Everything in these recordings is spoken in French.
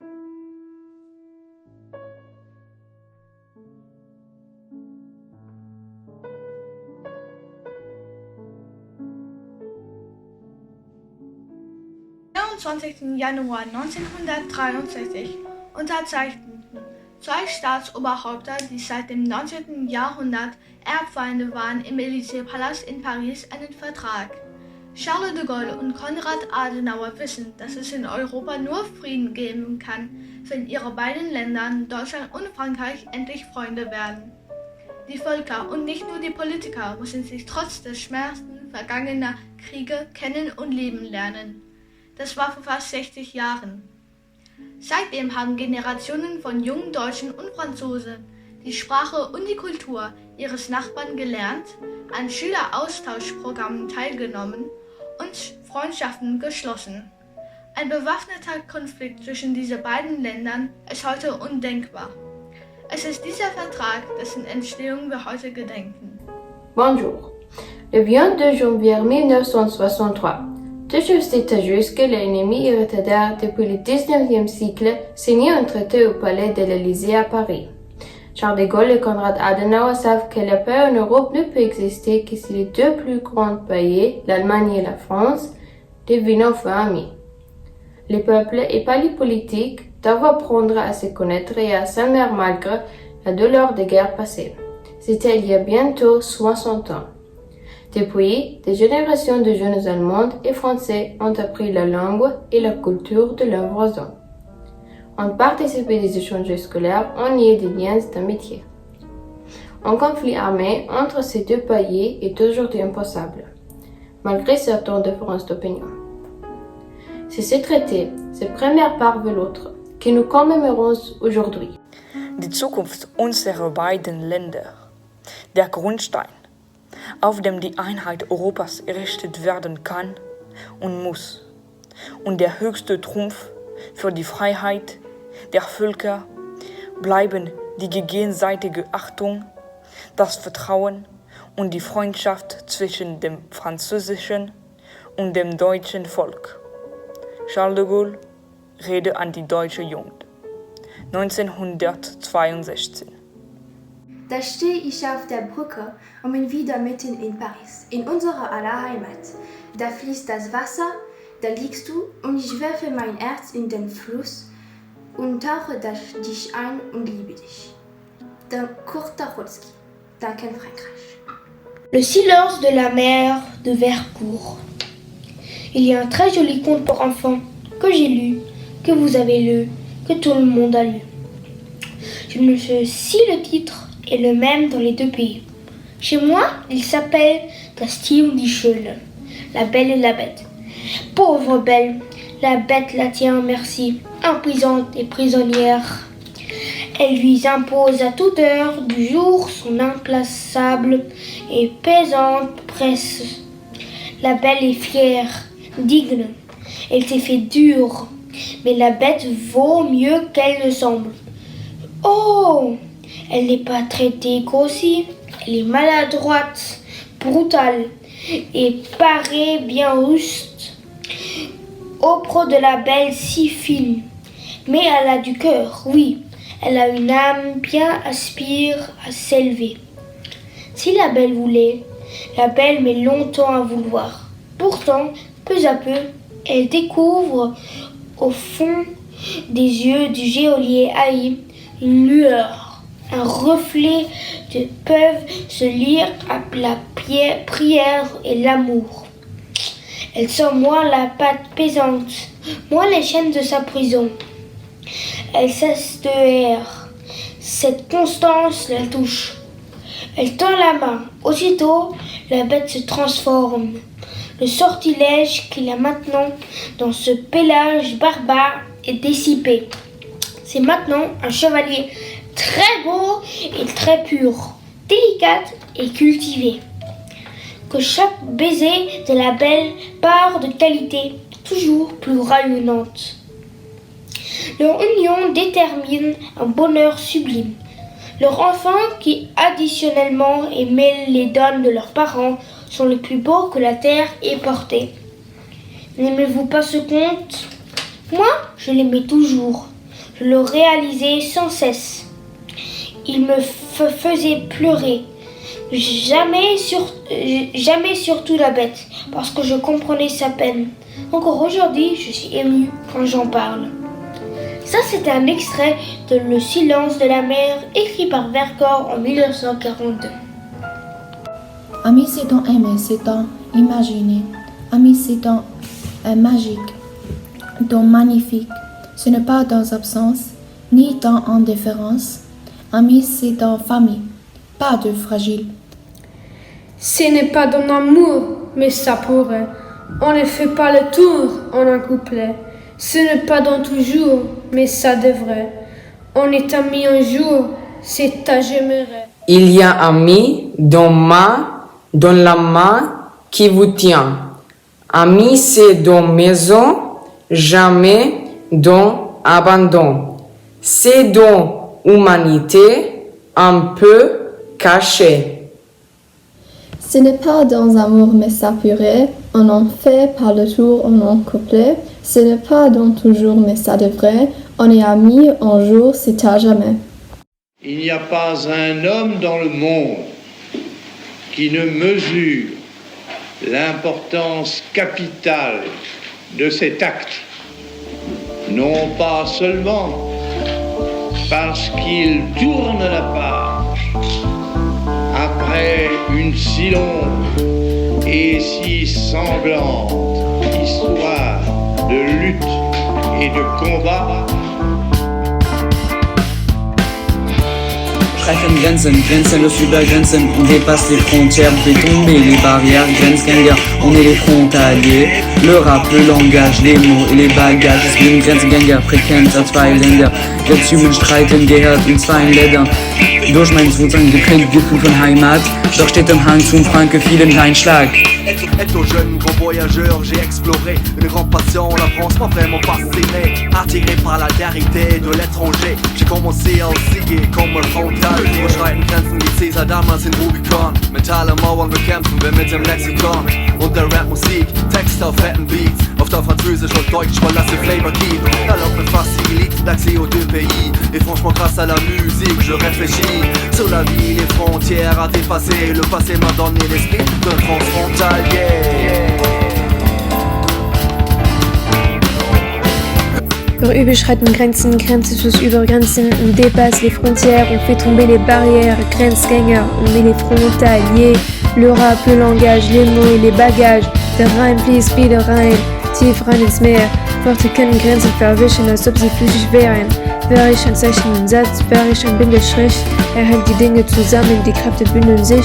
Am 24. Januar 1963 unterzeichneten zwei Staatsoberhäupter, die seit dem 19. Jahrhundert Erbfeinde waren, im Élysée-Palast in Paris einen Vertrag. Charles de Gaulle und Konrad Adenauer wissen, dass es in Europa nur Frieden geben kann, wenn ihre beiden Länder, Deutschland und Frankreich, endlich Freunde werden. Die Völker und nicht nur die Politiker müssen sich trotz des Schmerzen vergangener Kriege kennen und lieben lernen. Das war vor fast 60 Jahren. Seitdem haben Generationen von jungen Deutschen und Franzosen die Sprache und die Kultur ihres Nachbarn gelernt, an Schüleraustauschprogrammen teilgenommen und Freundschaften geschlossen. Ein bewaffneter Konflikt zwischen diesen beiden Ländern ist heute undenkbar. Es ist dieser Vertrag, dessen Entstehung wir heute gedenken. Bonjour. Le 22 janvier 1963, deux chefs d'État jusque l'ennemi héréditaire depuis le 19e siècle signaient un traité au palais de l'Élysée à Paris. Charles de Gaulle et Konrad Adenauer savent que la paix en Europe ne peut exister que si les deux plus grands pays, l'Allemagne et la France, deviennent enfin amis. Les peuples et pas les politiques doivent apprendre à se connaître et à s'aimer malgré la douleur des guerres passées. C'était il y a bientôt 60 ans. Depuis, des générations de jeunes Allemands et Français ont appris la langue et la culture de leurs voisins. Ont participé des échanges scolaires, ont lié des liens d'amitié. Un conflit armé entre ces deux pays est aujourd'hui impossible, malgré certaines différences d'opinion. C'est ce traité, cette première part de l'autre, que nous commémorons aujourd'hui. Die Zukunft unserer beiden Länder, der Grundstein, auf dem die Einheit Europas errichtet werden kann und muss, und der höchste Trumpf für die Freiheit der Völker bleiben die gegenseitige Achtung, das Vertrauen und die Freundschaft zwischen dem französischen und dem deutschen Volk. Charles de Gaulle, Rede an die deutsche Jugend, 1962. Da stehe ich auf der Brücke und bin wieder mitten in Paris, in unserer aller Heimat. Da fließt das Wasser, da liegst du und ich werfe mein Herz in den Fluss und tauche dich ein und liebe dich. Kurt Tucholsky, danke Frankreich. Le silence de la mer de Vercourt. Il y a un très joli conte pour enfants que j'ai lu, que vous avez lu, que tout le monde a lu. Je me sais si le titre est le même dans les deux pays. Chez moi, il s'appelle Das Tier und die Schöne, la belle et la bête. Pauvre belle, la bête la tient en merci, imprisante et prisonnière. Elle lui impose à toute heure du jour son implacable et pesante presse. La belle est fière, digne, elle s'est fait dure, mais la bête vaut mieux qu'elle ne semble. Oh, elle n'est pas traitée qu'aussi, elle est maladroite, brutale et paraît bien ruste. Auprès de la belle si fine, mais elle a du cœur, oui, elle a une âme bien aspire à s'élever. Si la belle voulait, la belle met longtemps à vouloir. Pourtant, peu à peu, elle découvre au fond des yeux du geôlier haï une lueur, un reflet que peuvent se lire à la prière et l'amour. Elle sent moins la patte pesante, moins les chaînes de sa prison. Elle cesse de errer. Cette constance la touche. Elle tend la main. Aussitôt, la bête se transforme. Le sortilège qu'il a maintenant dans ce pélage barbare est dissipé. C'est maintenant un chevalier très beau et très pur, délicate et cultivé. Que chaque baiser de la belle part de qualité toujours plus rayonnante. Leur union détermine un bonheur sublime. Leurs enfants qui additionnellement aimaient les dons de leurs parents sont les plus beaux que la terre ait portés. N'aimez-vous pas ce conte ? Moi, je l'aimais toujours. Je le réalisais sans cesse. Il me faisait pleurer. Jamais surtout la bête, parce que je comprenais sa peine. Encore aujourd'hui, je suis émue quand j'en parle. Ça, c'était un extrait de Le silence de la mer, écrit par Vercors en 1942. Ami, c'est un aimer, c'est un imaginer. Ami, c'est un magique, donc magnifique. Ce n'est pas dans absence, ni dans indifférence. Ami, c'est dans famille, pas de fragile. Ce n'est pas dans l'amour, mais ça pourrait. On ne fait pas le tour en un couplet. Ce n'est pas dans toujours, mais ça devrait. On est amis un jour, c'est à j'aimerais. Il y a ami dans la main qui vous tient. Ami, c'est dans maison, jamais dans abandon. C'est dans humanité, un peu cachée. Ce n'est pas dans amour, mais ça pourrait. On en fait pas le tour en un couplet. Ce n'est pas dans toujours, mais ça devrait. On est amis un jour, c'est à jamais. Il n'y a pas un homme dans le monde qui ne mesure l'importance capitale de cet acte, non pas seulement parce qu'il tourne la page après une si longue et si sanglante histoire de lutte et de combat. Grenzenlos über Grenzen, on dépasse les frontières, on fait tomber les barrières, Grenzgänger, on est les frontaliers, le rap, le langage, les mots et les bagages, es bin Grenzgänger, Frequenz aus zwei Länder, Reziumen streiten gehört in zwei Ländern, durch mein Sozusagen geprägt Gefühl von Heimat, doch steht im Hang zum Franke vielen Einschlag. Étant jeune, grand voyageur, j'ai exploré une grande passion, la France m'a vraiment fasciné. Attiré par l'altérité de l'étranger, j'ai commencé à osciller comme un frontal. Überschreiten Grenzen wie Caesar damals in Rubicon. Mentale Mauern bekämpfen wir mit dem Lexikon. Und der Rap-Musik, Text auf fetten Beats. Auf der Französisch und Deutsch, verlasse Flavor Keep. La langue me facilite l'accès aux deux pays. Et franchement grâce à la musique, je réfléchis sur la vie, les frontières à dépasser. Le passé m'a donné l'esprit d'un transfrontalier. Wir überschreiten Grenzen, grenzenlos über Grenzen, on dépasse les frontières, on fait tomber les barrières, Grenzgänger, on est les frontaliers, le rap, le langage, les mots et les bagages, der Reim fließt wieder rein, tief rein ins Meer, Worte können Grenzen verwischen, als ob sie flüssig wären. Wäre ich ein Zeichen im Satz, wäre ich ein Bindestrich, hält die Dinge zusammen, die Kräfte bündeln sich.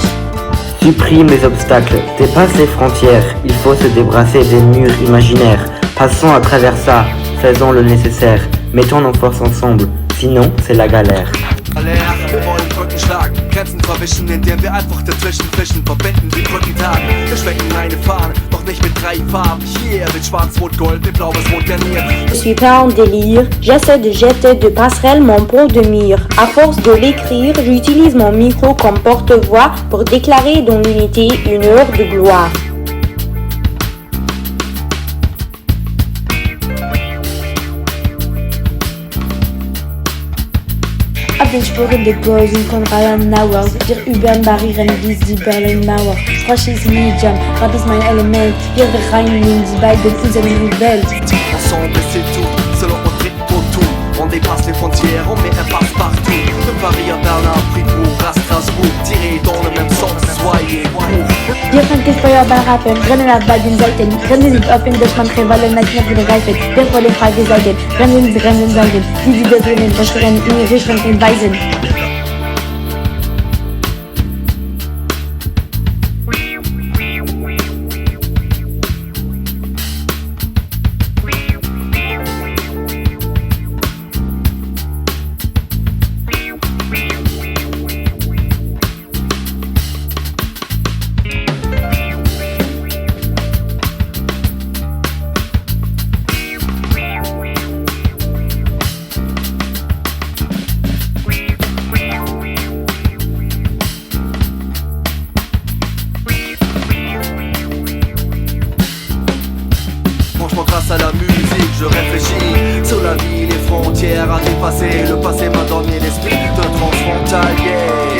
Supprime les obstacles, dépasse les frontières, il faut se débarrasser des murs imaginaires. Passons à travers ça, faisons le nécessaire, mettons nos forces ensemble, sinon c'est la galère. Wir wollen Brücken schlagen, Grenzen verwischen, indem wir einfach dazwischen fischen, verbinden die Brückentagen. Wir schwenken eine Fahne, doch nicht mit 3 Farben. Hier mit schwarz, rot, gold, mit blaues Rot garniert. Je suis pas en délire, j'essaie de jeter de passerelle mon pont de mire. À force de l'écrire, j'utilise mon micro comme porte-voix pour déclarer dans l'unité une heure de gloire. Ab den Spuren der Geusen von Adenauer, der über Barrieren bis die Berlin-Mauer. Sprache ist Medium, Rap ist mein Element, wir vereinigen die beiden Inseln der Welt. Ensemble c'est tout, selon on tritt pour tout. On dépasse les frontières, on met un passe partout. De Paris à Berlin, Fribourg, à Strasbourg, tirés dans le même sens, soyez cool. Wir können feuerbar rappen, rennen auf beiden Seiten. Grenzen sind offen, dass man Rivalen nicht mehr begreifen. Wir wollen freie Seiten, Grenzen Seiten. Die da drinnen verschreien in ihre Richtung hinweisen. Franchement grâce à la musique je réfléchis sur la vie, les frontières à dépasser. Le passé m'a donné l'esprit d'un transfrontalier.